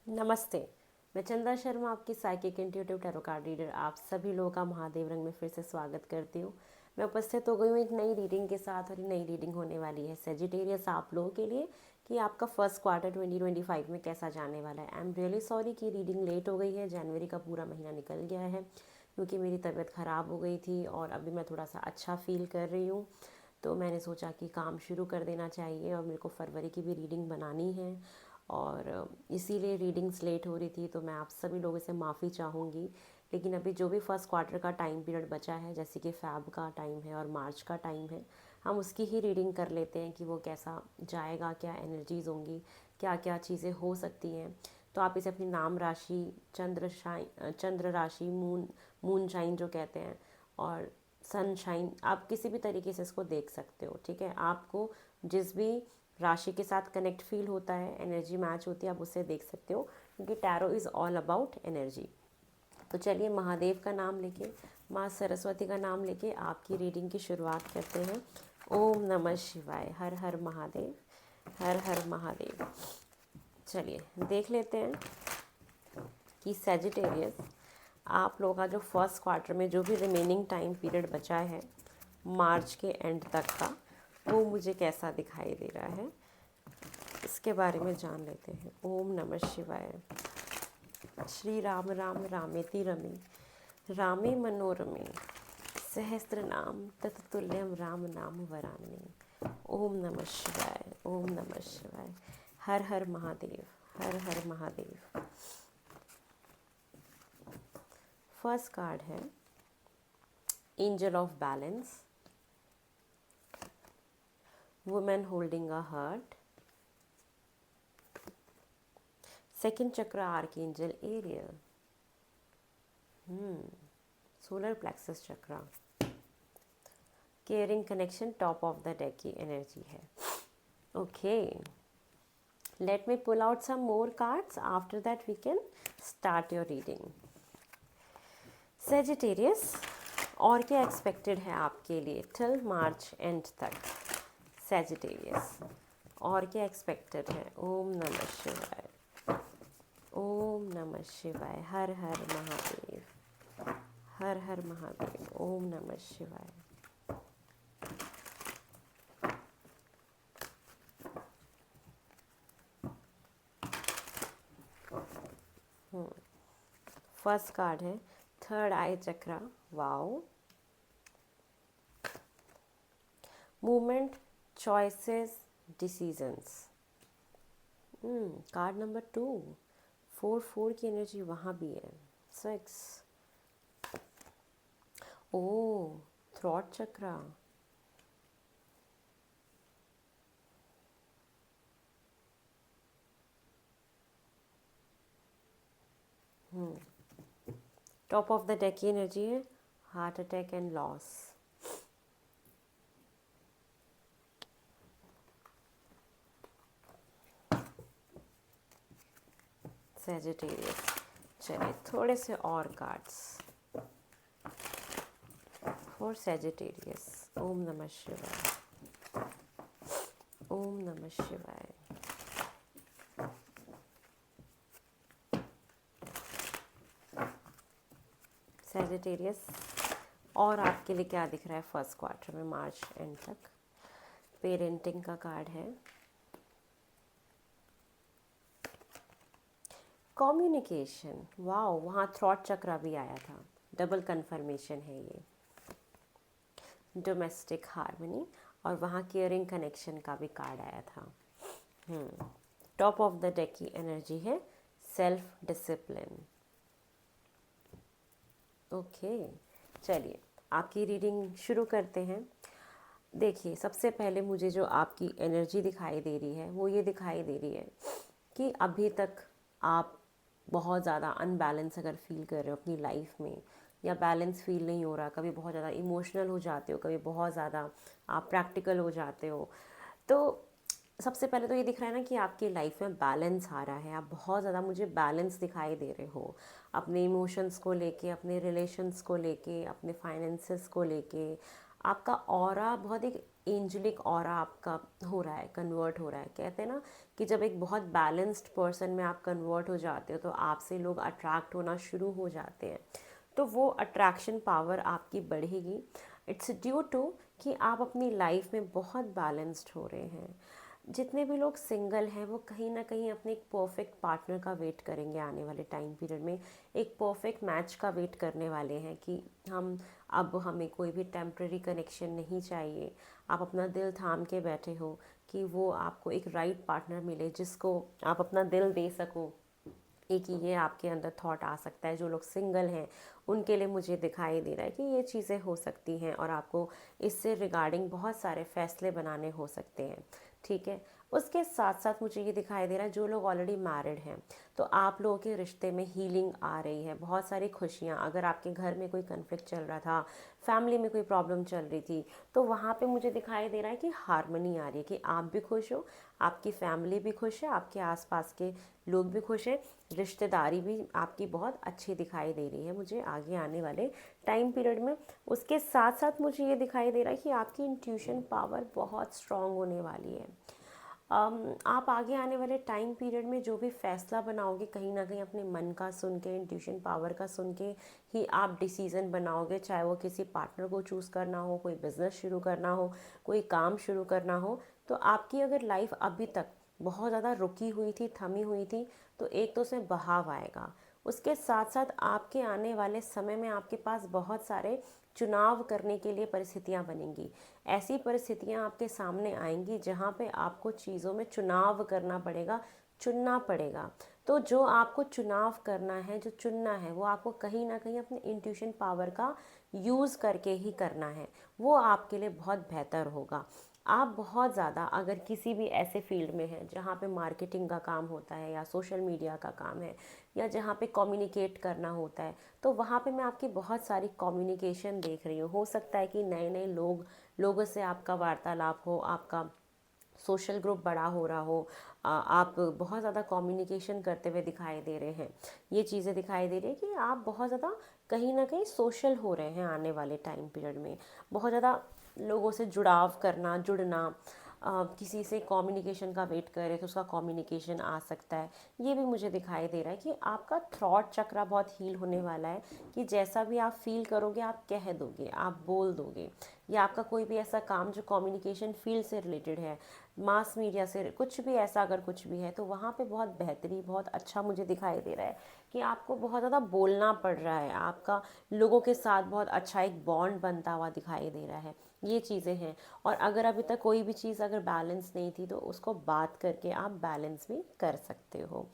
नमस्ते। मैं चंदा शर्मा, आपकी psychic intuitive tarot card reader, आप सभी लोगों का महादेव रंग में फिर से स्वागत करती हूँ। मैं उपस्थित हो गई हूँ एक नई रीडिंग के साथ, और ये नई रीडिंग होने वाली है सेजिटेरियस आप लोगों के लिए कि आपका फर्स्ट क्वार्टर 2025 में कैसा जाने वाला है। आई एम रियली सॉरी कि रीडिंग लेट हो गई है। जनवरी का पूरा महीना निकल गया है क्योंकि मेरी तबीयत ख़राब हो गई थी और अभी मैं थोड़ा सा अच्छा फील कर रही हूँ, तो मैंने सोचा कि काम शुरू कर देना चाहिए और मेरे को फरवरी की भी रीडिंग बनानी है और इसीलिए रीडिंग्स लेट हो रही थी। तो मैं आप सभी लोगों से माफ़ी चाहूँगी, लेकिन अभी जो भी फर्स्ट क्वार्टर का टाइम पीरियड बचा है, जैसे कि फ़ैब का टाइम है और मार्च का टाइम है, हम उसकी ही रीडिंग कर लेते हैं कि वो कैसा जाएगा, क्या एनर्जीज़ होंगी, क्या क्या चीज़ें हो सकती हैं। तो आप इसे अपनी नाम राशि, चंद्र राशि, मून शाइन जो कहते हैं, और सनशाइन, आप किसी भी तरीके से इसको देख सकते हो। ठीक है, आपको जिस भी राशि के साथ कनेक्ट फील होता है, एनर्जी मैच होती है, आप उससे देख सकते हो, क्योंकि tarot is all about energy. तो चलिए, महादेव का नाम लेके, माँ सरस्वती का नाम लेके आपकी रीडिंग की शुरुआत करते हैं। ओम नमः शिवाय। हर हर महादेव, हर हर महादेव। चलिए देख लेते हैं कि सेजिटेरियस आप लोगों का जो फर्स्ट क्वार्टर में जो भी रिमेनिंग टाइम पीरियड बचा है मार्च के एंड तक का, वो मुझे कैसा दिखाई दे रहा है, इसके बारे में जान लेते हैं। ओम नमः शिवाय। श्री राम राम रामेति रमे, रामे मनोरमे, सहस्त्र नाम तत्तुल्यम राम नाम वरानने। ओम नमः शिवाय, ओम नमः शिवाय। हर हर महादेव, हर हर महादेव। फर्स्ट कार्ड है angel of balance, women holding a heart. Second chakra archangel Ariel, solar plexus chakra. Caring connection top of the deck की एनर्जी है। Okay, let me pull out some more cards, after that we can start your reading. Sagittarius, और क्या expected है आपके लिए till March end तक। Sagittarius, और क्या एक्सपेक्टेड है। ओम नमः शिवाय, ओम नमः शिवाय। हर हर महादेव, हर हर महादेव। ओम नमः शिवाय। फर्स्ट कार्ड है third eye chakra. Wow. Movement, choices, decisions. Card number 2, 4 की एनर्जी वहाँ भी है। 6, oh, throat chakra. Top of the deck की एनर्जी है heart attack and loss. Sagittarius, चलिए थोड़े से और कार्ड्स फॉर सेजिटेरियस। ओम नमः शिवाय, ओम नमः शिवाय। सेजिटेरियस, और आपके लिए क्या दिख रहा है फर्स्ट क्वार्टर में मार्च एंड तक। पेरेंटिंग का कार्ड है, कम्युनिकेशन। वाओ, वहाँ थ्रॉट चक्रा भी आया था, डबल कंफर्मेशन है ये। डोमेस्टिक हार्मनी, और वहाँ केयरिंग कनेक्शन का भी कार्ड आया था। टॉप ऑफ द डेक की एनर्जी है सेल्फ डिसिप्लिन। ओके, चलिए आपकी रीडिंग शुरू करते हैं। देखिए, सबसे पहले मुझे जो आपकी एनर्जी दिखाई दे रही है वो ये दिखाई दे रही है कि अभी तक आप बहुत ज़्यादा अनबैलेंस अगर फील कर रहे हो अपनी लाइफ में, या बैलेंस फील नहीं हो रहा, कभी बहुत ज़्यादा इमोशनल हो जाते हो, कभी बहुत ज़्यादा आप प्रैक्टिकल हो जाते हो, तो सबसे पहले तो ये दिख रहा है ना कि आपकी लाइफ में बैलेंस आ रहा है। आप बहुत ज़्यादा मुझे बैलेंस दिखाई दे रहे हो अपने इमोशंस को लेके, अपने रिलेशंस को लेके, अपने फाइनेंसेस को लेके, आपका ऑरा बहुत एक एंजलिक ऑरा आपका हो रहा है, कन्वर्ट हो रहा है। कहते हैं ना कि जब एक बहुत बैलेंस्ड पर्सन में आप कन्वर्ट हो जाते हो तो आपसे लोग अट्रैक्ट होना शुरू हो जाते हैं। तो वो अट्रैक्शन पावर आपकी बढ़ेगी। इट्स ड्यू टू कि आप अपनी लाइफ में बहुत बैलेंस्ड हो रहे हैं। जितने भी लोग सिंगल हैं वो कहीं ना कहीं अपने एक परफेक्ट पार्टनर का वेट करेंगे आने वाले टाइम पीरियड में, एक परफेक्ट मैच का वेट करने वाले हैं कि अब हमें कोई भी टेम्प्रेरी कनेक्शन नहीं चाहिए। आप अपना दिल थाम के बैठे हो कि वो आपको एक राइट पार्टनर मिले जिसको आप अपना दिल दे सको। एक ये आपके अंदर थॉट आ सकता है। जो लोग सिंगल हैं उनके लिए मुझे दिखाई दे रहा है कि ये चीज़ें हो सकती हैं और आपको इससे रिगार्डिंग बहुत सारे फैसले बनाने हो सकते हैं। ठीक है। उसके साथ साथ मुझे ये दिखाई दे रहा है जो लोग ऑलरेडी मैरिड हैं तो आप लोगों के रिश्ते में हीलिंग आ रही है, बहुत सारी खुशियाँ। अगर आपके घर में कोई कन्फ्लिक्ट चल रहा था, फैमिली में कोई प्रॉब्लम चल रही थी, तो वहाँ पे मुझे दिखाई दे रहा है कि हारमनी आ रही है, कि आप भी खुश हो, आपकी फैमिली भी खुश है, आपके आसपास के लोग भी खुश हैं, रिश्तेदारी भी आपकी बहुत अच्छी दिखाई दे रही है मुझे आगे आने वाले टाइम पीरियड में। उसके साथ साथ मुझे ये दिखाई दे रहा है कि आपकी इंट्यूशन पावर बहुत स्ट्रांग होने वाली है। आप आगे आने वाले टाइम पीरियड में जो भी फैसला बनाओगे कहीं ना कहीं अपने मन का सुन के, इंट्यूशन पावर का सुन के ही आप डिसीज़न बनाओगे। चाहे वो किसी पार्टनर को चूज़ करना हो, कोई बिज़नेस शुरू करना हो, कोई काम शुरू करना हो। तो आपकी अगर लाइफ अभी तक बहुत ज़्यादा रुकी हुई थी, थमी हुई थी, तो एक तो उसमें बहाव आएगा। उसके साथ साथ आपके आने वाले समय में आपके पास बहुत सारे चुनाव करने के लिए परिस्थितियां बनेंगी। ऐसी परिस्थितियां आपके सामने आएंगी जहां पे आपको चीज़ों में चुनाव करना पड़ेगा, चुनना पड़ेगा। तो जो आपको चुनाव करना है, जो चुनना है, वो आपको कहीं ना कहीं अपने इंट्यूशन पावर का यूज़ करके ही करना है। वो आपके लिए बहुत बेहतर होगा। आप बहुत ज़्यादा अगर किसी भी ऐसे फील्ड में हैं जहाँ पे मार्केटिंग का काम होता है या सोशल मीडिया का काम है या जहाँ पे कम्युनिकेट करना होता है, तो वहाँ पे मैं आपकी बहुत सारी कम्युनिकेशन देख रही हूँ। हो सकता है कि नए नए लोगों से आपका वार्तालाप हो, आपका सोशल ग्रुप बड़ा हो रहा हो, आप बहुत ज़्यादा कम्युनिकेशन करते हुए दिखाई दे रहे हैं। ये चीज़ें दिखाई दे रही है कि आप बहुत ज़्यादा कहीं ना कहीं सोशल हो रहे हैं आने वाले टाइम पीरियड में। बहुत ज़्यादा लोगों से जुड़ाव करना, जुड़ना, किसी से कम्युनिकेशन का वेट कर रहे तो उसका कम्युनिकेशन आ सकता है। ये भी मुझे दिखाई दे रहा है कि आपका थॉट चक्रा बहुत हील होने वाला है, कि जैसा भी आप फील करोगे आप कह दोगे, आप बोल दोगे। या आपका कोई भी ऐसा काम जो कम्युनिकेशन फील्ड से रिलेटेड है, मास मीडिया से कुछ भी ऐसा अगर कुछ भी है, तो वहाँ पे बहुत बेहतरी, बहुत अच्छा मुझे दिखाई दे रहा है कि आपको बहुत ज़्यादा बोलना पड़ रहा है। आपका लोगों के साथ बहुत अच्छा एक बॉन्ड बनता हुआ दिखाई दे रहा है। ये चीज़ें हैं। और अगर अभी तक कोई भी चीज़ अगर बैलेंस नहीं थी तो उसको बात करके आप बैलेंस भी कर सकते हो।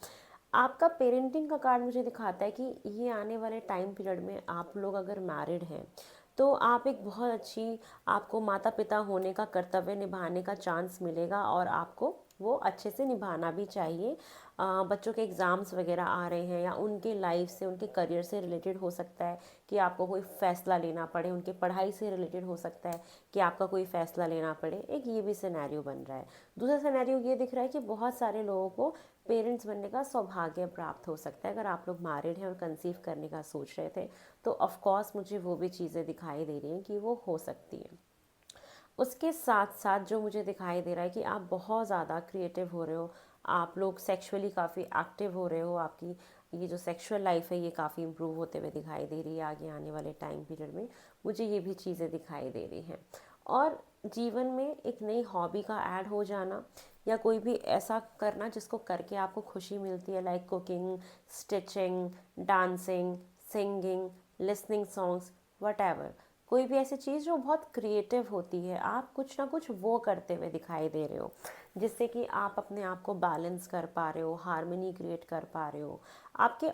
आपका पेरेंटिंग का कार्ड मुझे दिखाता है कि ये आने वाले टाइम पीरियड में आप लोग अगर मैरिड हैं तो आप एक बहुत अच्छी, आपको माता पिता होने का कर्तव्य निभाने का चांस मिलेगा और आपको वो अच्छे से निभाना भी चाहिए। बच्चों के एग्ज़ाम्स वगैरह आ रहे हैं या उनके लाइफ से, उनके करियर से रिलेटेड हो सकता है कि आपको कोई फ़ैसला लेना पड़े, उनके पढ़ाई से रिलेटेड हो सकता है कि आपका कोई फ़ैसला लेना पड़े। एक ये भी सिनेरियो बन रहा है। दूसरा सिनेरियो ये दिख रहा है कि बहुत सारे लोगों को पेरेंट्स बनने का सौभाग्य प्राप्त हो सकता है। अगर आप लोग मैरिड हैं और कंसीव करने का सोच रहे थे तो ऑफ कोर्स मुझे वो भी चीज़ें दिखाई दे रही हैं कि वो हो सकती है। उसके साथ साथ जो मुझे दिखाई दे रहा है कि आप बहुत ज़्यादा क्रिएटिव हो रहे हो, आप लोग सेक्सुअली काफ़ी एक्टिव हो रहे हो, आपकी ये जो सेक्सुअल लाइफ है ये काफ़ी इम्प्रूव होते हुए दिखाई दे रही है आगे आने वाले टाइम पीरियड में। मुझे ये भी चीज़ें दिखाई दे रही हैं। और जीवन में एक नई हॉबी का ऐड हो जाना या कोई भी ऐसा करना जिसको करके आपको खुशी मिलती है, like cooking, stitching, dancing, singing, listening songs, what ever. कोई भी ऐसी चीज़ जो बहुत क्रिएटिव होती है, आप कुछ ना कुछ वो करते हुए दिखाई दे रहे हो जिससे कि आप अपने आप को बैलेंस कर पा रहे हो, हार्मनी क्रिएट कर पा रहे हो। आपके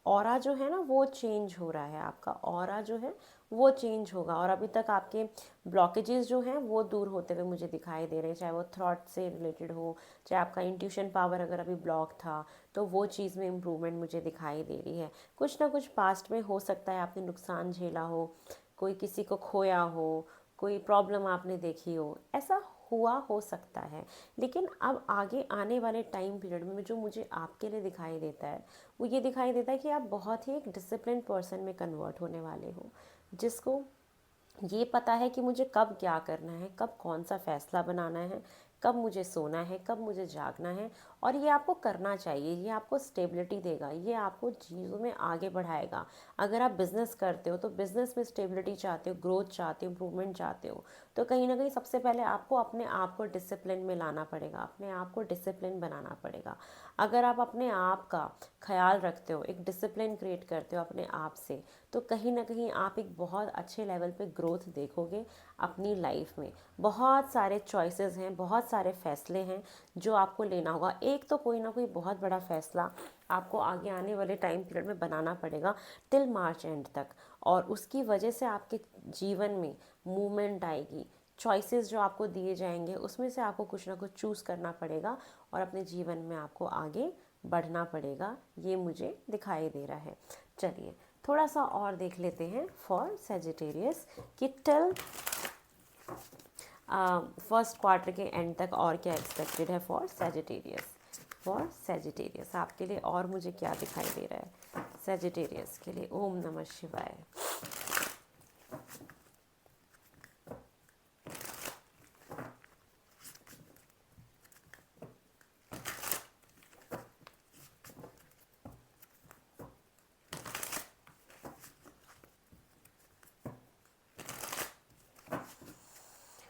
ऑरा जो है ना वो चेंज हो रहा है, आपका ऑरा जो है वो चेंज होगा। और अभी तक आपके ब्लॉकेजेस जो हैं वो दूर होते हुए मुझे दिखाई दे रहे हैं, चाहे वो थॉट से रिलेटेड हो, चाहे आपका इंट्यूशन पावर अगर अभी ब्लॉक था तो वो चीज़ में इम्प्रूवमेंट मुझे दिखाई दे रही है। कुछ ना कुछ पास्ट में हो सकता है आपने नुकसान झेला हो, कोई किसी को खोया हो, कोई प्रॉब्लम आपने देखी हो, ऐसा हुआ हो सकता है। लेकिन अब आगे आने वाले टाइम पीरियड में जो मुझे आपके लिए दिखाई देता है वो ये दिखाई देता है कि आप बहुत ही एक डिसिप्लिन पर्सन में कन्वर्ट होने वाले हो, जिसको ये पता है कि मुझे कब क्या करना है, कब कौन सा फैसला बनाना है, कब मुझे सोना है, कब मुझे जागना है, और ये आपको करना चाहिए। ये आपको स्टेबिलिटी देगा, ये आपको चीज़ों में आगे बढ़ाएगा। अगर आप बिज़नेस करते हो तो बिज़नेस में स्टेबिलिटी चाहते हो, ग्रोथ चाहते हो, इम्प्रूवमेंट चाहते हो, तो कहीं ना कहीं सबसे पहले आपको अपने आप को डिसिप्लिन में लाना पड़ेगा, अपने आप को डिसिप्लिन बनाना पड़ेगा। अगर आप अपने आप का ख्याल रखते हो, एक डिसिप्लिन क्रिएट करते हो अपने आप से, तो कहीं ना कहीं आप एक बहुत अच्छे लेवल पे ग्रोथ देखोगे अपनी लाइफ में। बहुत सारे चॉइसेस हैं, बहुत सारे फैसले हैं जो आपको लेना होगा। एक तो कोई ना कोई बहुत बड़ा फैसला आपको आगे आने वाले टाइम पीरियड में बनाना पड़ेगा टिल मार्च एंड तक, और उसकी वजह से आपके जीवन में मूवमेंट आएगी। चॉइसेस जो आपको दिए जाएंगे उसमें से आपको कुछ ना कुछ चूज़ करना पड़ेगा और अपने जीवन में आपको आगे बढ़ना पड़ेगा। ये मुझे दिखाई दे रहा है। चलिए थोड़ा सा और देख लेते हैं फॉर सेजिटेरियस कि टिल फर्स्ट क्वार्टर के एंड तक और क्या एक्सपेक्टेड है फॉर सेजिटेरियस। फॉर सेजिटेरियस आपके लिए और मुझे क्या दिखाई दे रहा है सेजिटेरियस के लिए। ओम नमः शिवाय।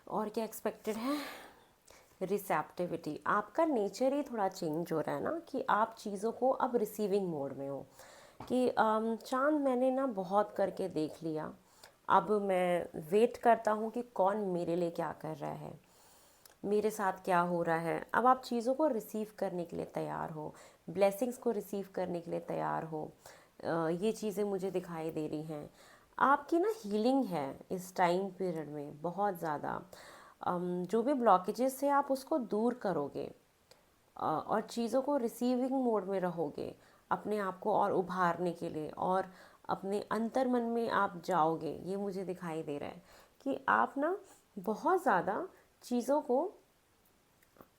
और क्या एक्सपेक्टेड है, रिसेप्टिविटी। आपका नेचर ही थोड़ा चेंज हो रहा है ना, कि आप चीज़ों को अब रिसीविंग मोड में हो, कि चांद मैंने ना बहुत करके देख लिया, अब मैं वेट करता हूँ कि कौन मेरे लिए क्या कर रहा है, मेरे साथ क्या हो रहा है। अब आप चीज़ों को रिसीव करने के लिए तैयार हो, ब्लेसिंग्स को रिसीव करने के लिए तैयार हो। ये चीज़ें मुझे दिखाई दे रही हैं। आपकी ना हीलिंग है इस टाइम पीरियड में बहुत ज़्यादा। जो भी ब्लॉकेजेस है आप उसको दूर करोगे, और चीज़ों को रिसीविंग मोड में रहोगे अपने आप को और उभारने के लिए, और अपने अंतर मन में आप जाओगे। ये मुझे दिखाई दे रहा है कि आप ना बहुत ज़्यादा चीज़ों को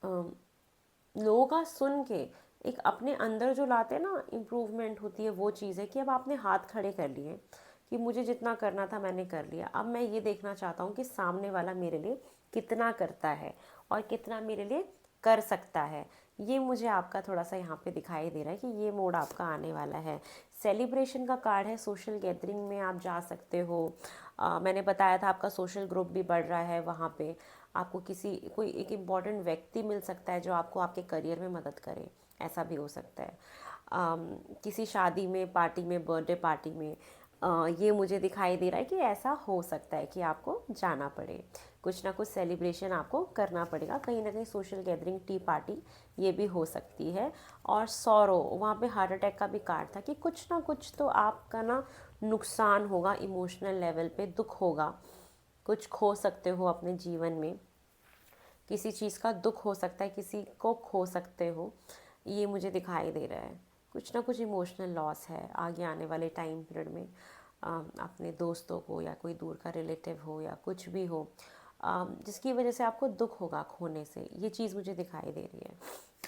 लोगों का सुन के एक अपने अंदर जो लाते हैं ना इम्प्रूवमेंट होती है, वो चीज़ है कि अब आपने हाथ खड़े कर लिए कि मुझे जितना करना था मैंने कर लिया। अब मैं ये देखना चाहता हूँ कि सामने वाला मेरे लिए कितना करता है और कितना मेरे लिए कर सकता है। ये मुझे आपका थोड़ा सा यहाँ पे दिखाई दे रहा है कि ये मोड आपका आने वाला है। सेलिब्रेशन का कार्ड है, सोशल गैदरिंग में आप जा सकते हो। मैंने बताया था आपका सोशल ग्रुप भी बढ़ रहा है, वहाँ पे आपको कोई एक इम्पॉर्टेंट व्यक्ति मिल सकता है जो आपको आपके करियर में मदद करे, ऐसा भी हो सकता है। किसी शादी में, पार्टी में, बर्थडे पार्टी में, ये मुझे दिखाई दे रहा है कि ऐसा हो सकता है कि आपको जाना पड़े, कुछ ना कुछ सेलिब्रेशन आपको करना पड़ेगा, कहीं ना कहीं सोशल गैदरिंग, टी पार्टी, ये भी हो सकती है। और सौरो, वहाँ पे हार्ट अटैक का भी कार्ड था कि कुछ ना कुछ तो आपका ना नुकसान होगा, इमोशनल लेवल पे दुख होगा, कुछ खो सकते हो अपने जीवन में, किसी चीज़ का दुख हो सकता है, किसी को खो सकते हो। ये मुझे दिखाई दे रहा है, कुछ ना कुछ इमोशनल लॉस है आगे आने वाले टाइम पीरियड में। अपने दोस्तों को या कोई दूर का रिलेटिव हो या कुछ भी हो, जिसकी वजह से आपको दुख होगा खोने से, ये चीज़ मुझे दिखाई दे रही है।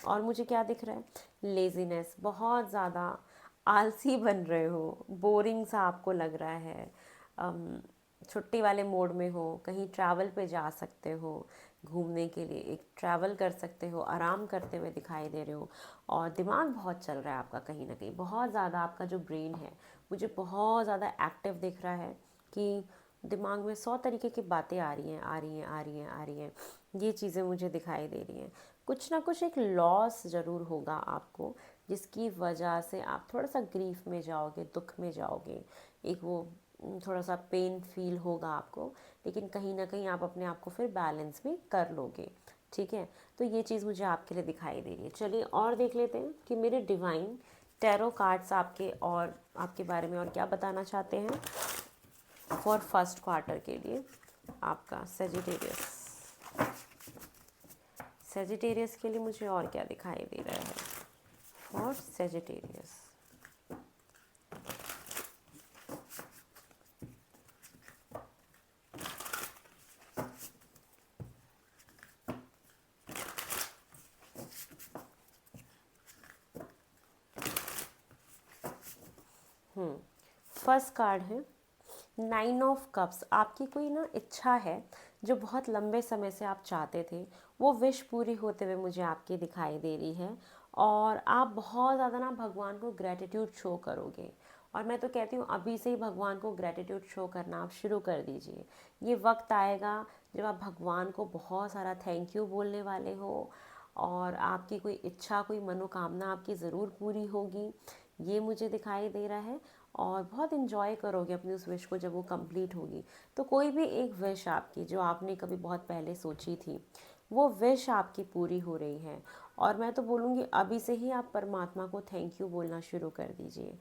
और मुझे क्या दिख रहा है, लेज़ीनेस, बहुत ज़्यादा आलसी बन रहे हो, बोरिंग सा आपको लग रहा है। छुट्टी वाले मोड में हो, कहीं ट्रैवल पे जा सकते हो, घूमने के लिए एक ट्रैवल कर सकते हो, आराम करते हुए दिखाई दे रहे हो। और दिमाग बहुत चल रहा है आपका, कहीं ना कहीं बहुत ज़्यादा आपका जो ब्रेन है मुझे बहुत ज़्यादा एक्टिव दिख रहा है, कि दिमाग में 100 तरीके की बातें आ रही हैं, आ रही हैं, आ रही हैं, आ रही हैं। ये चीज़ें मुझे दिखाई दे रही हैं। कुछ ना कुछ एक लॉस ज़रूर होगा आपको, जिसकी वजह से आप थोड़ा सा ग्रीफ में जाओगे, दुख में जाओगे, एक वो थोड़ा सा पेन फील होगा आपको, लेकिन कहीं ना कहीं आप अपने आप को फिर बैलेंस भी कर लोगे। ठीक है, तो ये चीज़ मुझे आपके लिए दिखाई दे रही है। चलिए और देख लेते हैं कि मेरे डिवाइन टैरो कार्ड्स आपके और आपके बारे में और क्या बताना चाहते हैं फॉर फर्स्ट क्वार्टर के लिए आपका सेजिटेरियस। सेजिटेरियस के लिए मुझे और क्या दिखाई दे रहा है फॉर सेजिटेरियस। फर्स्ट कार्ड है नाइन ऑफ कप्स, आपकी कोई ना इच्छा है जो बहुत लंबे समय से आप चाहते थे, वो विश पूरी होते हुए मुझे आपकी दिखाई दे रही है। और आप बहुत ज़्यादा ना भगवान को ग्रेटिट्यूड शो करोगे। और मैं तो कहती हूँ अभी से ही भगवान को ग्रेटिट्यूड शो करना आप शुरू कर दीजिए। ये वक्त आएगा जब आप भगवान को बहुत सारा थैंक यू बोलने वाले हो, और आपकी कोई इच्छा, कोई मनोकामना आपकी ज़रूर पूरी होगी, ये मुझे दिखाई दे रहा है। और बहुत इन्जॉय करोगे अपनी उस विश को जब वो कंप्लीट होगी। तो कोई भी एक विश आपकी जो आपने कभी बहुत पहले सोची थी, वो विश आपकी पूरी हो रही है। और मैं तो बोलूँगी अभी से ही आप परमात्मा को थैंक यू बोलना शुरू कर दीजिए।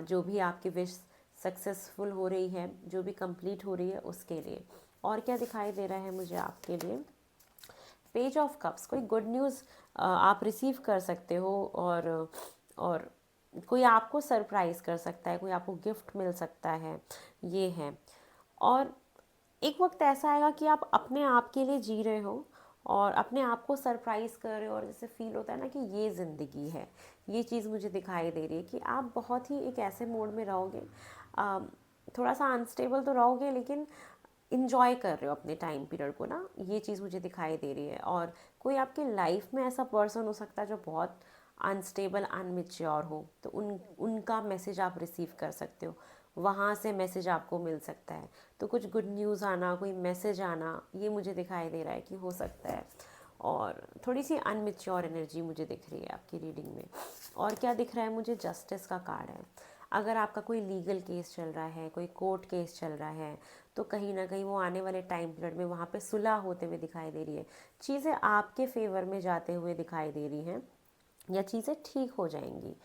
जो भी आपकी विश सक्सेसफुल हो रही है, जो भी कंप्लीट हो रही है उसके लिए। और क्या दिखाई दे रहा है मुझे आपके लिए? पेज ऑफ कप्स, कोई गुड न्यूज़ आप रिसीव कर सकते हो। और कोई आपको सरप्राइज़ कर सकता है, कोई आपको गिफ्ट मिल सकता है, ये है। और एक वक्त ऐसा आएगा कि आप अपने आप के लिए जी रहे हो और अपने आप को सरप्राइज़ कर रहे हो, और जैसे फील होता है ना कि ये ज़िंदगी है। ये चीज़ मुझे दिखाई दे रही है कि आप बहुत ही एक ऐसे मोड में रहोगे, अ, थोड़ा सा अनस्टेबल तो रहोगे, लेकिन इंजॉय कर रहे हो अपने टाइम पीरियड को ना, ये चीज़ मुझे दिखाई दे रही है। और कोई आपकी लाइफ में ऐसा पर्सन हो सकता है जो बहुत अनस्टेबल, अनमेच्योर हो, तो उनका मैसेज आप रिसीव कर सकते हो, वहाँ से मैसेज आपको मिल सकता है। तो कुछ गुड न्यूज़ आना, कोई मैसेज आना, ये मुझे दिखाई दे रहा है कि हो सकता है। और थोड़ी सी अनमेच्योर एनर्जी मुझे दिख रही है आपकी रीडिंग में। और क्या दिख रहा है मुझे? जस्टिस का कार्ड है। अगर आपका कोई लीगल केस चल रहा है, कोई कोर्ट केस चल रहा है, तो कहीं ना कहीं वो आने वाले टाइम पीरियड में वहाँ पे सुलह होते हुए दिखाई दे रही है। चीज़ें आपके फेवर में जाते हुए दिखाई दे रही हैं, या चीज़ें ठीक हो जाएंगी।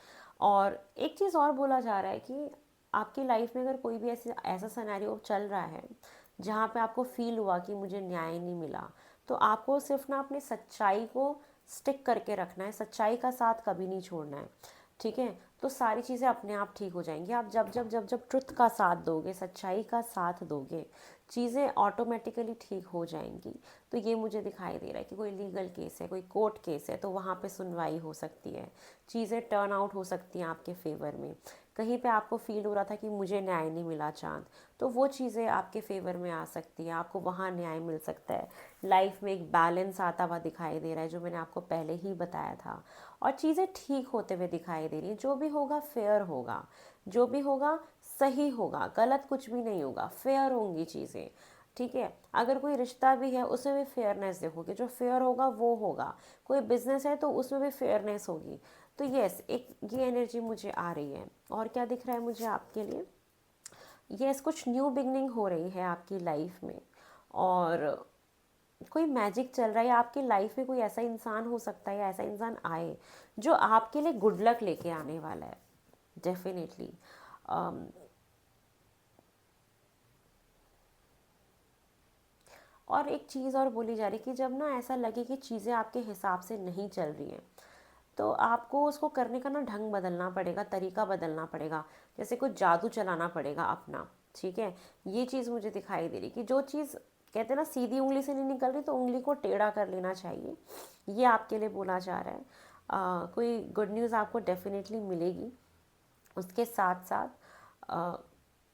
और एक चीज़ और बोला जा रहा है कि आपकी लाइफ में अगर कोई भी ऐसा सिनेरियो चल रहा है जहाँ पे आपको फील हुआ कि मुझे न्याय नहीं मिला, तो आपको सिर्फ ना अपनी सच्चाई को स्टिक करके रखना है, सच्चाई का साथ कभी नहीं छोड़ना है। ठीक है? तो सारी चीज़ें अपने आप ठीक हो जाएंगी। आप जब जब जब जब ट्रुथ का साथ दोगे, सच्चाई का साथ दोगे, चीज़ें ऑटोमेटिकली ठीक हो जाएंगी। तो ये मुझे दिखाई दे रहा है कि कोई लीगल केस है, कोई कोर्ट केस है, तो वहाँ पे सुनवाई हो सकती है, चीज़ें टर्न आउट हो सकती हैं आपके फेवर में। कहीं पे आपको फील हो रहा था कि मुझे न्याय नहीं मिला चाँद, तो वो चीज़ें आपके फेवर में आ सकती हैं, आपको वहाँ न्याय मिल सकता है। लाइफ में एक बैलेंस आता हुआ दिखाई दे रहा है, जो मैंने आपको पहले ही बताया था। और चीज़ें ठीक होते हुए दिखाई दे रही हैं। जो भी होगा फेयर होगा, जो भी होगा सही होगा, गलत कुछ भी नहीं होगा, फेयर होंगी चीज़ें। ठीक है? अगर कोई रिश्ता भी है उसमें भी फेयरनेस देखोगे, जो फेयर होगा वो होगा। कोई बिजनेस है तो उसमें भी फेयरनेस होगी। तो यस, एक ये एनर्जी मुझे आ रही है। और क्या दिख रहा है मुझे आपके लिए? यस, कुछ न्यू बिगनिंग हो रही है आपकी लाइफ में। और कोई मैजिक चल रहा है, या आपकी लाइफ में कोई ऐसा इंसान हो सकता है, या ऐसा इंसान आए जो आपके लिए गुड लक लेके आने वाला है, डेफिनेटली। और एक चीज़ और बोली जा रही है कि जब ना ऐसा लगे कि चीज़ें आपके हिसाब से नहीं चल रही हैं, तो आपको उसको करने का ना ढंग बदलना पड़ेगा, तरीका बदलना पड़ेगा, जैसे कुछ जादू चलाना पड़ेगा अपना। ठीक है? ये चीज़ मुझे दिखाई दे रही कि जो चीज़ कहते हैं ना सीधी उंगली से नहीं निकल रही, तो उंगली को टेढ़ा कर लेना चाहिए। ये आपके लिए बोला जा रहा है। कोई गुड न्यूज़ आपको डेफिनेटली मिलेगी। उसके साथ साथ अ,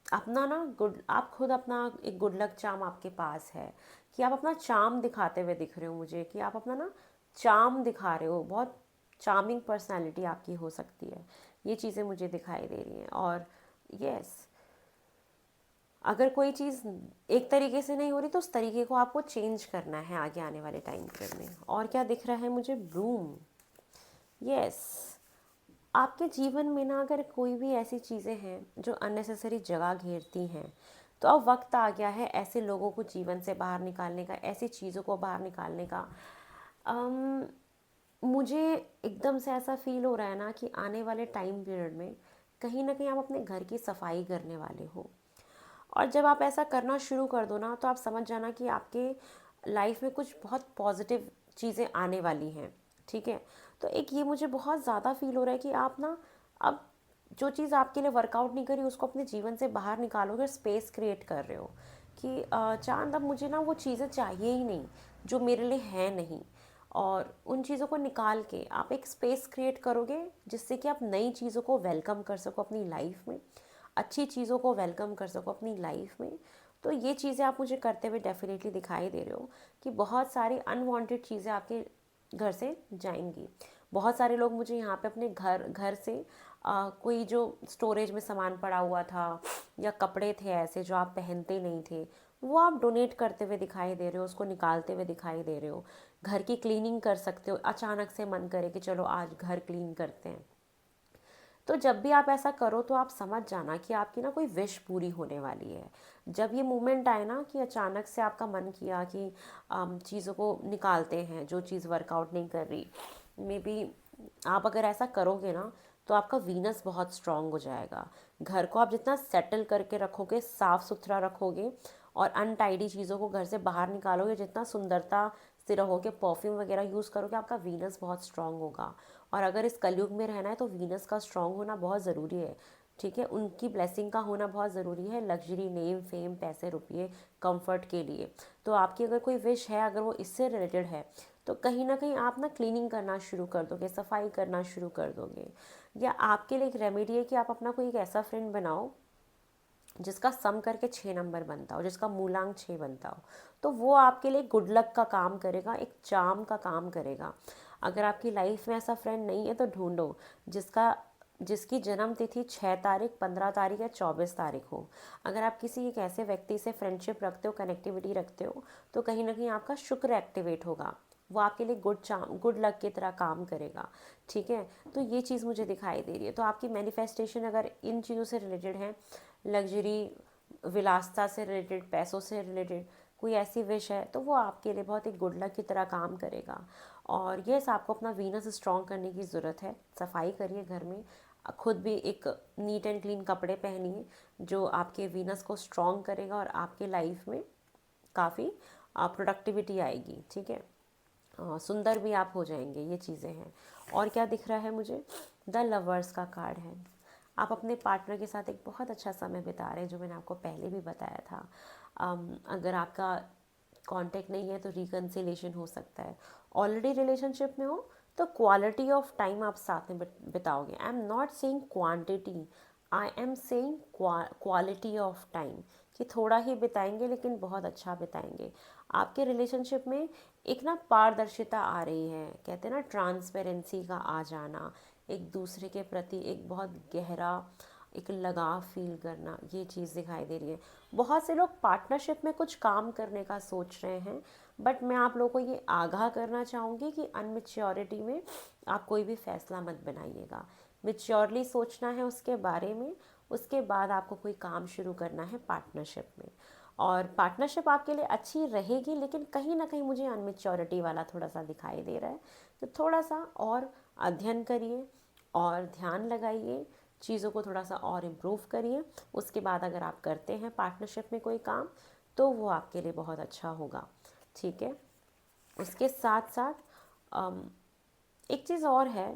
अपना ना गुड, आप खुद अपना एक गुड लक चार्म आपके पास है, कि आप अपना चार्म दिखाते हुए दिख रहे हो मुझे, कि आप अपना ना चार्म दिखा रहे हो। बहुत चार्मिंग पर्सनालिटी आपकी हो सकती है। ये चीज़ें मुझे दिखाई दे रही हैं। और यस, अगर कोई चीज़ एक तरीके से नहीं हो रही तो उस तरीके को आपको चेंज करना है आगे आने वाले टाइम पीरियड में। और क्या दिख रहा है मुझे? ब्लूम। यस, आपके जीवन में ना अगर कोई भी ऐसी चीज़ें हैं जो अननेसेसरी जगह घेरती हैं, तो अब वक्त आ गया है ऐसे लोगों को जीवन से बाहर निकालने का, ऐसी चीज़ों को बाहर निकालने का। अम, मुझे एकदम से ऐसा फील हो रहा है ना कि आने वाले टाइम पीरियड में कहीं ना कहीं आप अपने घर की सफाई करने वाले हो। और जब आप ऐसा करना शुरू कर दो ना, तो आप समझ जाना कि आपके लाइफ में कुछ बहुत पॉजिटिव चीज़ें आने वाली हैं। ठीक है? तो एक ये मुझे बहुत ज़्यादा फील हो रहा है कि आप ना अब जो चीज़ आपके लिए वर्कआउट नहीं करी उसको अपने जीवन से बाहर निकालोगे और स्पेस क्रिएट कर रहे हो कि चांद अब मुझे ना वो चीज़ें चाहिए ही नहीं जो मेरे लिए है नहीं। और उन चीज़ों को निकाल के आप एक स्पेस क्रिएट करोगे जिससे कि आप नई चीज़ों को वेलकम कर सको अपनी लाइफ में। अच्छी चीज़ों को वेलकम कर सको अपनी लाइफ में। तो ये चीज़ें आप मुझे करते हुए डेफिनेटली दिखाई दे रहे हो कि बहुत सारी अनवांटेड चीज़ें आपके घर से जाएंगी। बहुत सारे लोग मुझे यहाँ पे अपने घर घर से कोई जो स्टोरेज में सामान पड़ा हुआ था या कपड़े थे ऐसे जो आप पहनते नहीं थे, वो आप डोनेट करते हुए दिखाई दे रहे हो, उसको निकालते हुए दिखाई दे रहे हो। घर की क्लीनिंग कर सकते हो, अचानक से मन करे कि चलो आज घर क्लीन करते हैं। तो जब भी आप ऐसा करो तो आप समझ जाना कि आपकी ना कोई विश पूरी होने वाली है। जब ये मोमेंट आए ना कि अचानक से आपका मन किया कि चीज़ों को निकालते हैं, जो चीज़ वर्कआउट नहीं कर रही, मे बी आप अगर ऐसा करोगे ना तो आपका वीनस बहुत स्ट्रांग हो जाएगा। घर को आप जितना सेटल करके रखोगे, साफ़ सुथरा रखोगे और अनटाइडी चीज़ों को घर से बाहर निकालोगे, जितना सुंदरता से रहोगे, परफ्यूम वगैरह यूज़ करोगे, आपका वीनस बहुत स्ट्रांग होगा। और अगर इस कलयुग में रहना है तो वीनस का स्ट्रांग होना बहुत ज़रूरी है। ठीक है, उनकी ब्लेसिंग का होना बहुत ज़रूरी है लग्जरी, नेम, फेम, पैसे, रुपये, कंफर्ट के लिए। तो आपकी अगर कोई विश है, अगर वो इससे रिलेटेड है, तो कहीं ना कहीं आप ना क्लीनिंग करना शुरू कर दोगे, सफाई करना शुरू कर दोगे। या आपके लिए एक रेमेडी है कि आप अपना कोई एक ऐसा फ्रेंड बनाओ जिसका सम करके 6 नंबर बनता हो, जिसका मूलांक 6 बनता हो, तो वो आपके लिए गुड लक का काम करेगा, एक चार्म का काम करेगा। अगर आपकी लाइफ में ऐसा फ्रेंड नहीं है तो ढूंढो जिसका जिसकी जन्म तिथि 6 तारीख, 15 तारीख या 24 तारीख हो। अगर आप किसी एक ऐसे व्यक्ति से फ्रेंडशिप रखते हो, कनेक्टिविटी रखते हो, तो कहीं ना कहीं आपका शुक्र एक्टिवेट होगा, वो आपके लिए गुड लक की तरह काम करेगा। ठीक है, तो ये चीज़ मुझे दिखाई दे रही है। तो आपकी मैनिफेस्टेशन अगर इन चीज़ों से रिलेटेड है, लग्जरी, विलासिता से रिलेटेड, पैसों से रिलेटेड कोई ऐसी विश है, तो वो आपके लिए बहुत एक गुड लक की तरह काम करेगा। और यस, आपको अपना वीनस स्ट्रॉन्ग करने की ज़रूरत है। सफाई करिए घर में, खुद भी एक नीट एंड क्लीन कपड़े पहनिए जो आपके वीनस को स्ट्रॉन्ग करेगा और आपके लाइफ में काफ़ी प्रोडक्टिविटी आएगी। ठीक है, सुंदर भी आप हो जाएंगे, ये चीज़ें हैं। और क्या दिख रहा है मुझे, द लवर्स का कार्ड है। आप अपने पार्टनर के साथ एक बहुत अच्छा समय बिता रहे हैं, जो मैंने आपको पहले भी बताया था। अगर आपका कांटेक्ट नहीं है तो रिकन्सिलेशन हो सकता है। ऑलरेडी रिलेशनशिप में हो तो क्वालिटी ऑफ टाइम आप साथ में बिताओगे। I am not saying quantity, I am saying quality of time, कि थोड़ा ही बिताएंगे लेकिन बहुत अच्छा बिताएंगे। आपके रिलेशनशिप में एक ना पारदर्शिता आ रही है, कहते हैं ना ट्रांसपेरेंसी का आ जाना, एक दूसरे के प्रति एक बहुत गहरा एक लगाव फील करना, ये चीज़ दिखाई दे रही है। बहुत से लोग पार्टनरशिप में कुछ काम करने का सोच रहे हैं, बट मैं आप लोगों को ये आगाह करना चाहूँगी कि अनमेच्योरिटी में आप कोई भी फैसला मत बनाइएगा। मेच्योरली सोचना है उसके बारे में, उसके बाद आपको कोई काम शुरू करना है पार्टनरशिप में। और पार्टनरशिप आपके लिए अच्छी रहेगी, लेकिन कहीं ना कहीं मुझे अनमेच्योरिटी वाला थोड़ा सा दिखाई दे रहा है। तो थोड़ा सा और अध्ययन करिए और ध्यान लगाइए, चीज़ों को थोड़ा सा और इम्प्रूव करिए। उसके बाद अगर आप करते हैं पार्टनरशिप में कोई काम, तो वो आपके लिए बहुत अच्छा होगा। ठीक है, उसके साथ साथ एक चीज़ और है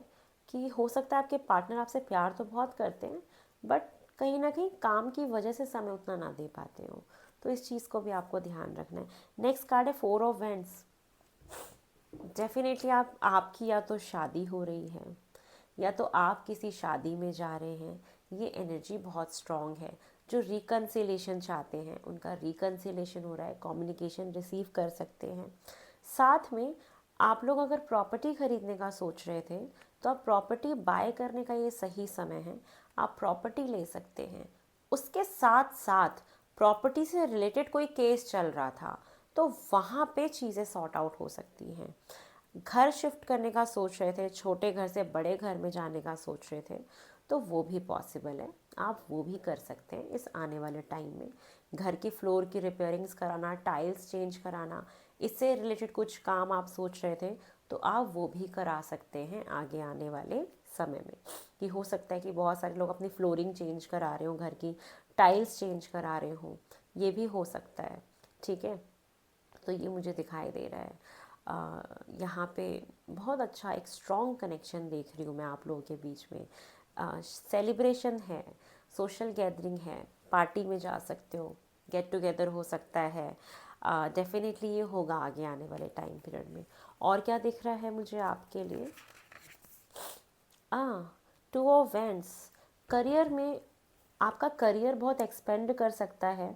कि हो सकता है आपके पार्टनर आपसे प्यार तो बहुत करते हैं, बट कहीं ना कहीं काम की वजह से समय उतना ना दे पाते हो। तो इस चीज़ को भी आपको ध्यान रखना है। नेक्स्ट कार्ड है 4 ऑफ वैंड्स। डेफिनेटली आपकी या तो शादी हो रही है या तो आप किसी शादी में जा रहे हैं। ये एनर्जी बहुत स्ट्रांग है। जो रिकन्सिलेशन चाहते हैं उनका रिकन्सिलेशन हो रहा है, कम्युनिकेशन रिसीव कर सकते हैं। साथ में आप लोग अगर प्रॉपर्टी खरीदने का सोच रहे थे तो आप प्रॉपर्टी बाय करने का ये सही समय है, आप प्रॉपर्टी ले सकते हैं। उसके साथ साथ प्रॉपर्टी से रिलेटेड कोई केस चल रहा था तो वहाँ पे चीज़ें सॉर्ट आउट हो सकती हैं। घर शिफ्ट करने का सोच रहे थे, छोटे घर से बड़े घर में जाने का सोच रहे थे, तो वो भी पॉसिबल है, आप वो भी कर सकते हैं इस आने वाले टाइम में। घर की फ्लोर की रिपेयरिंग्स कराना, टाइल्स चेंज कराना, इससे रिलेटेड कुछ काम आप सोच रहे थे तो आप वो भी करा सकते हैं आगे आने वाले समय में। कि हो सकता है कि बहुत सारे लोग अपनी फ्लोरिंग चेंज करा रहे हों, घर की टाइल्स चेंज करा रहे हों, ये भी हो सकता है। ठीक है, तो ये मुझे दिखाई दे रहा है। यहाँ पे बहुत अच्छा एक स्ट्रॉन्ग कनेक्शन देख रही हूँ मैं आप लोगों के बीच में। सेलिब्रेशन है, सोशल गैदरिंग है, पार्टी में जा सकते हो, गेट टुगेदर हो सकता है। डेफिनेटली ये होगा आगे आने वाले टाइम पीरियड में। और क्या दिख रहा है मुझे आपके लिए, 2 ऑफ वैंड्स। करियर में आपका करियर बहुत एक्सपेंड कर सकता है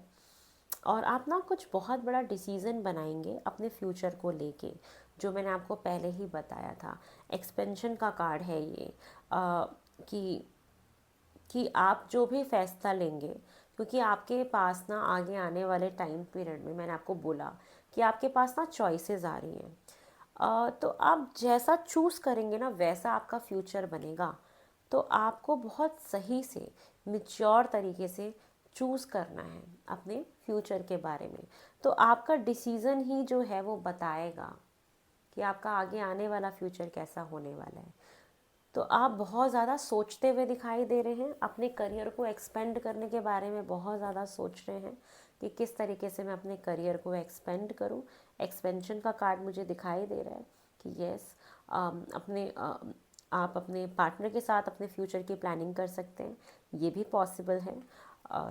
और आप ना कुछ बहुत बड़ा डिसीज़न बनाएंगे अपने फ्यूचर को लेके, जो मैंने आपको पहले ही बताया था। एक्सपेंशन का कार्ड है ये, कि आप जो भी फैसला लेंगे, क्योंकि आपके पास ना आगे आने वाले टाइम पीरियड में मैंने आपको बोला कि आपके पास ना चॉइसेस आ रही हैं। तो आप जैसा चूज़ करेंगे ना वैसा आपका फ्यूचर बनेगा। तो आपको बहुत सही से मिच्योर तरीके से चूज़ करना है अपने फ्यूचर के बारे में। तो आपका डिसीज़न ही जो है वो बताएगा कि आपका आगे आने वाला फ्यूचर कैसा होने वाला है। तो आप बहुत ज़्यादा सोचते हुए दिखाई दे रहे हैं, अपने करियर को एक्सपेंड करने के बारे में बहुत ज़्यादा सोच रहे हैं कि किस तरीके से मैं अपने करियर को एक्सपेंड करूं। एक्सपेंशन का कार्ड मुझे दिखाई दे रहा है कि यस, आप अपने पार्टनर के साथ अपने फ्यूचर की प्लानिंग कर सकते हैं, ये भी पॉसिबल है।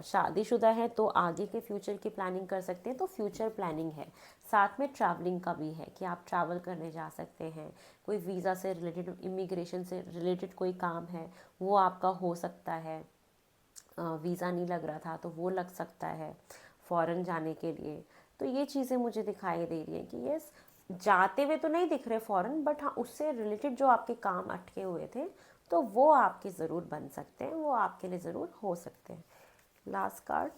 शादीशुदा है तो आगे के फ्यूचर की प्लानिंग कर सकते हैं, तो फ्यूचर प्लानिंग है। साथ में ट्रैवलिंग का भी है कि आप ट्रैवल करने जा सकते हैं, कोई वीज़ा से रिलेटेड, इमिग्रेशन से रिलेटेड कोई काम है वो आपका हो सकता है। वीज़ा नहीं लग रहा था तो वो लग सकता है फ़ॉरेन जाने के लिए। तो ये चीज़ें मुझे दिखाई दे रही हैं कि यस, जाते हुए तो नहीं दिख रहे फ़ॉरेन, बट हाँ उससे रिलेटेड जो आपके काम अटके हुए थे तो वो आपके ज़रूर बन सकते हैं, वो आपके लिए ज़रूर हो सकते हैं। Last card,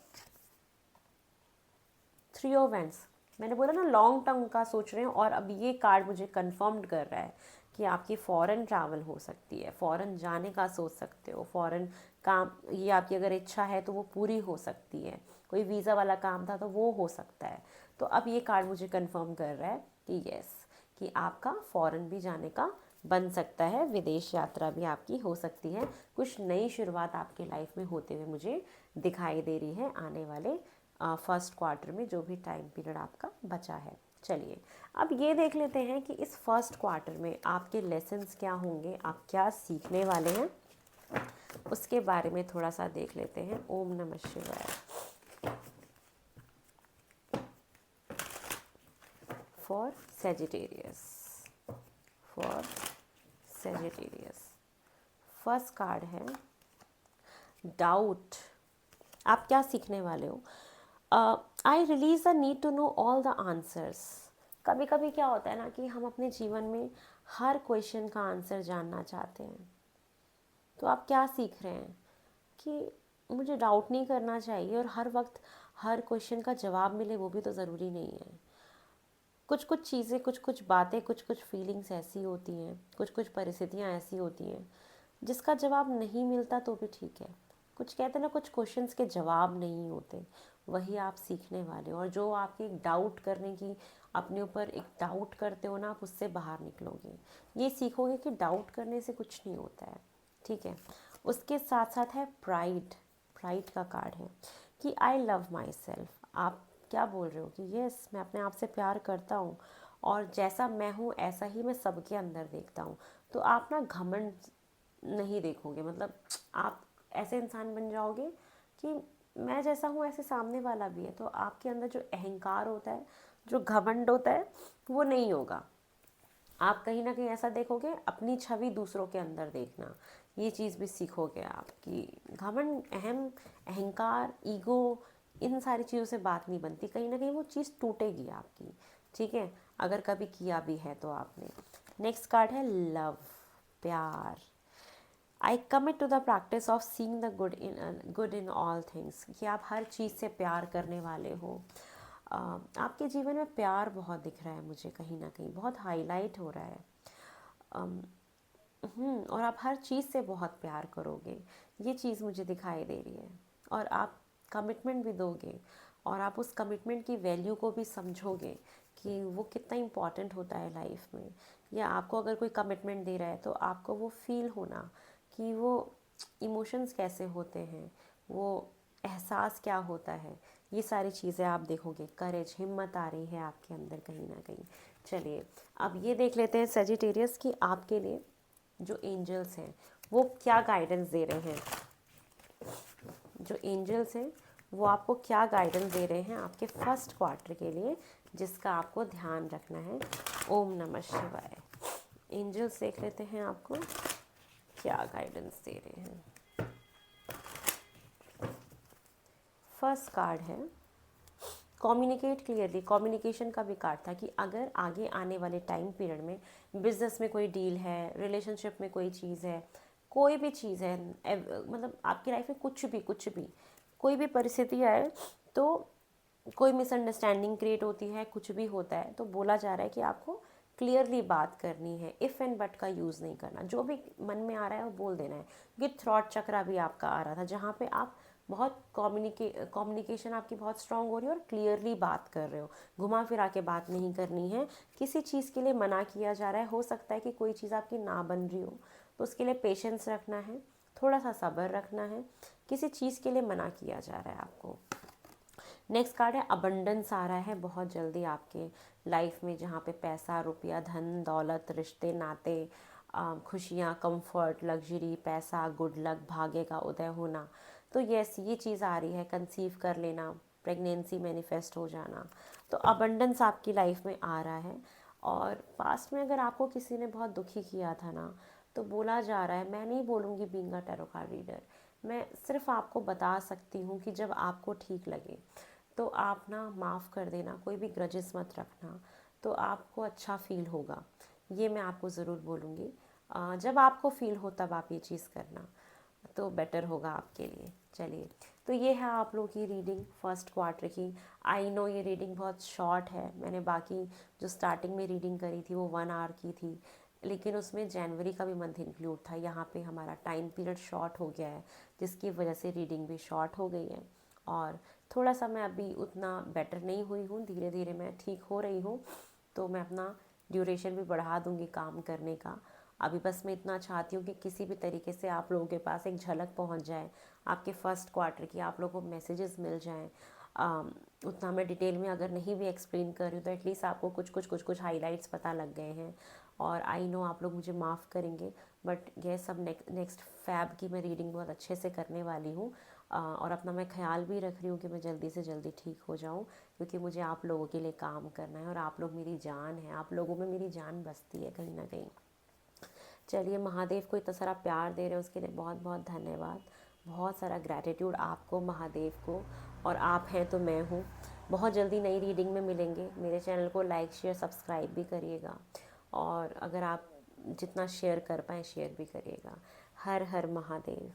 3 of wands. मैंने बोला ना लॉन्ग टर्म का सोच रहे हैं, और अब ये कार्ड मुझे कंफर्म्ड कर रहा है कि आपकी फ़ॉरेन ट्रैवल हो सकती है, फ़ॉरेन जाने का सोच सकते हो, फ़ॉरेन काम, ये आपकी अगर इच्छा है तो वो पूरी हो सकती है। कोई वीज़ा वाला काम था तो वो हो सकता है। तो अब ये कार्ड मुझे कंफर्म कर रहा है कि यस, कि आपका फ़ॉरेन भी जाने का बन सकता है, विदेश यात्रा भी आपकी हो सकती है। कुछ नई शुरुआत आपके लाइफ में होते हुए मुझे दिखाई दे रही है आने वाले फर्स्ट क्वार्टर में, जो भी टाइम पीरियड आपका बचा है। चलिए अब ये देख लेते हैं कि इस फर्स्ट क्वार्टर में आपके लेसन्स क्या होंगे, आप क्या सीखने वाले हैं, उसके बारे में थोड़ा सा देख लेते हैं। ओम नमः शिवाय। For Sagittarius, for Sagittarius first card है डाउट। आप क्या सीखने वाले हो? I release the need to know all the answers. कभी कभी क्या होता है ना कि हम अपने जीवन में हर क्वेश्चन का आंसर जानना चाहते हैं। तो आप क्या सीख रहे हैं कि मुझे डाउट नहीं करना चाहिए, और हर वक्त हर क्वेश्चन का जवाब मिले वो भी तो ज़रूरी नहीं है। कुछ कुछ चीज़ें, कुछ कुछ बातें, कुछ कुछ फीलिंग्स ऐसी होती हैं, कुछ कुछ परिस्थितियाँ ऐसी होती हैं जिसका जवाब नहीं मिलता तो भी ठीक है। कुछ कहते हैं ना, कुछ क्वेश्चंस के जवाब नहीं होते, वही आप सीखने वाले हो। और जो आपकी डाउट करने की, अपने ऊपर एक डाउट करते हो ना, आप उससे बाहर निकलोगे। ये सीखोगे कि डाउट करने से कुछ नहीं होता है, ठीक है। उसके साथ साथ है प्राइड। प्राइड का कार्ड है कि आई लव माई सेल्फ। आप क्या बोल रहे हो कि यस, मैं अपने आप से प्यार करता हूँ, और जैसा मैं हूँ ऐसा ही मैं सबके अंदर देखता हूँ। तो आप ना घमंड नहीं देखोगे, मतलब आप ऐसे इंसान बन जाओगे कि मैं जैसा हूँ ऐसे सामने वाला भी है। तो आपके अंदर जो अहंकार होता है, जो घमंड होता है, वो नहीं होगा। आप कहीं ना कहीं ऐसा देखोगे, अपनी छवि दूसरों के अंदर देखना, ये चीज़ भी सीखोगे आप कि घमंड, अहंकार, ईगो, इन सारी चीज़ों से बात नहीं बनती। कहीं ना कहीं वो चीज़ टूटेगी आपकी, ठीक है, अगर कभी किया भी है तो आपने। नेक्स्ट कार्ड है लव, प्यार। I commit to the practice of seeing the good in all things, कि आप हर चीज़ से प्यार करने वाले हो। आपके जीवन में प्यार बहुत दिख रहा है मुझे, कहीं ना कहीं बहुत हाईलाइट हो रहा है। और आप हर चीज़ से बहुत प्यार करोगे, ये चीज़ मुझे दिखाई दे रही है। और आप कमिटमेंट भी दोगे, और आप उस कमिटमेंट की वैल्यू को भी समझोगे कि वो कितना इम्पॉर्टेंट होता है लाइफ में। या आपको अगर कोई कमिटमेंट दे रहा है तो आपको वो फील होना कि वो इमोशंस कैसे होते हैं, वो एहसास क्या होता है, ये सारी चीज़ें आप देखोगे। करेज, हिम्मत आ रही है आपके अंदर कहीं ना कहीं। चलिए अब ये देख लेते हैं सेजिटेरियस कि आपके लिए जो एंजल्स हैं वो क्या गाइडेंस दे रहे हैं। जो एंजल्स हैं वो आपको क्या गाइडेंस दे रहे हैं आपके फर्स्ट क्वार्टर के लिए, जिसका आपको ध्यान रखना है। ओम नमः शिवाय। एंजल्स देख लेते हैं आपको क्या गाइडेंस दे रहे हैं। फर्स्ट कार्ड है कम्युनिकेट क्लियरली। कम्युनिकेशन का भी कार्ड था कि अगर आगे आने वाले टाइम पीरियड में बिजनेस में कोई डील है, रिलेशनशिप में कोई चीज़ है, कोई भी चीज़ है, मतलब आपकी लाइफ में कुछ भी कोई भी परिस्थिति आए तो कोई मिसअंडरस्टैंडिंग क्रिएट होती है, कुछ भी होता है, तो बोला जा रहा है कि आपको क्लियरली बात करनी है, इफ़ एंड बट का यूज़ नहीं करना, जो भी मन में आ रहा है वो बोल देना है। क्योंकि थ्रॉट चक्रा भी आपका आ रहा था जहाँ पे आप बहुत कम्युनिकेशन आपकी बहुत स्ट्रांग हो रही है और क्लियरली बात कर रहे हो, घुमा फिरा के बात नहीं करनी है। किसी चीज़ के लिए मना किया जा रहा है, हो सकता है कि कोई चीज़ आपकी ना बन रही हो, तो उसके लिए पेशेंस रखना है, थोड़ा सा सब्र रखना है। किसी चीज़ के लिए मना किया जा रहा है आपको। नेक्स्ट कार्ड है अबंडेंस आ रहा है बहुत जल्दी आपके लाइफ में, जहाँ पे पैसा, रुपया, धन दौलत, रिश्ते नाते, खुशियाँ, कंफर्ट, लग्जरी, पैसा, गुड लक, भाग्य का उदय होना। तो यस, ये चीज़ आ रही है, कंसीव कर लेना, प्रेगनेंसी मैनिफेस्ट हो जाना। तो अबंडेंस आपकी लाइफ में आ रहा है। और पास्ट में अगर आपको किसी ने बहुत दुखी किया था ना, तो बोला जा रहा है, मैं नहीं बोलूँगी being a tarot card reader, मैं सिर्फ आपको बता सकती हूँ कि जब आपको ठीक लगे तो आप ना माफ़ कर देना, कोई भी ग्रजेस मत रखना, तो आपको अच्छा फील होगा। ये मैं आपको ज़रूर बोलूँगी। जब आपको फील हो तब आप ये चीज़ करना, तो बेटर होगा आपके लिए। चलिए, तो ये है आप लोगों की रीडिंग फर्स्ट क्वार्टर की। आई नो ये रीडिंग बहुत शॉर्ट है, मैंने बाकी जो स्टार्टिंग में रीडिंग करी थी वो 1 आवर की थी, लेकिन उसमें जनवरी का भी मंथ इंक्लूड था। यहाँ पे हमारा टाइम पीरियड शॉर्ट हो गया है, जिसकी वजह से रीडिंग भी शॉर्ट हो गई है। और थोड़ा सा मैं अभी उतना बेटर नहीं हुई हूँ, धीरे धीरे मैं ठीक हो रही हूँ, तो मैं अपना ड्यूरेशन भी बढ़ा दूँगी काम करने का। अभी बस मैं इतना चाहती हूँ कि किसी भी तरीके से आप लोगों के पास एक झलक पहुँच जाए आपके फर्स्ट क्वार्टर की, आप लोगों को मैसेजेस मिल जाएँ। उतना मैं डिटेल में अगर नहीं भी एक्सप्लेन कर रही हूँ तो एटलीस्ट आपको कुछ हाइलाइट्स पता लग गए हैं। और आई नो आप लोग मुझे माफ़ करेंगे, बट ये सब नेक्स्ट फैब की मैं रीडिंग बहुत अच्छे से करने वाली हूँ। और अपना मैं ख्याल भी रख रही हूँ कि मैं जल्दी से जल्दी ठीक हो जाऊँ, क्योंकि मुझे आप लोगों के लिए काम करना है और आप लोग मेरी जान है, आप लोगों में मेरी जान बसती है कहीं ना कहीं। चलिए, महादेव को इतना सारा प्यार दे रहे हैं उसके लिए बहुत बहुत धन्यवाद, बहुत सारा ग्रैटिट्यूड आपको, महादेव को। और आप हैं तो मैं हूँ। बहुत जल्दी नई रीडिंग में मिलेंगे। मेरे चैनल को लाइक शेयर सब्सक्राइब भी करिएगा, और अगर आप जितना शेयर कर पाएँ शेयर भी करिएगा। हर हर महादेव।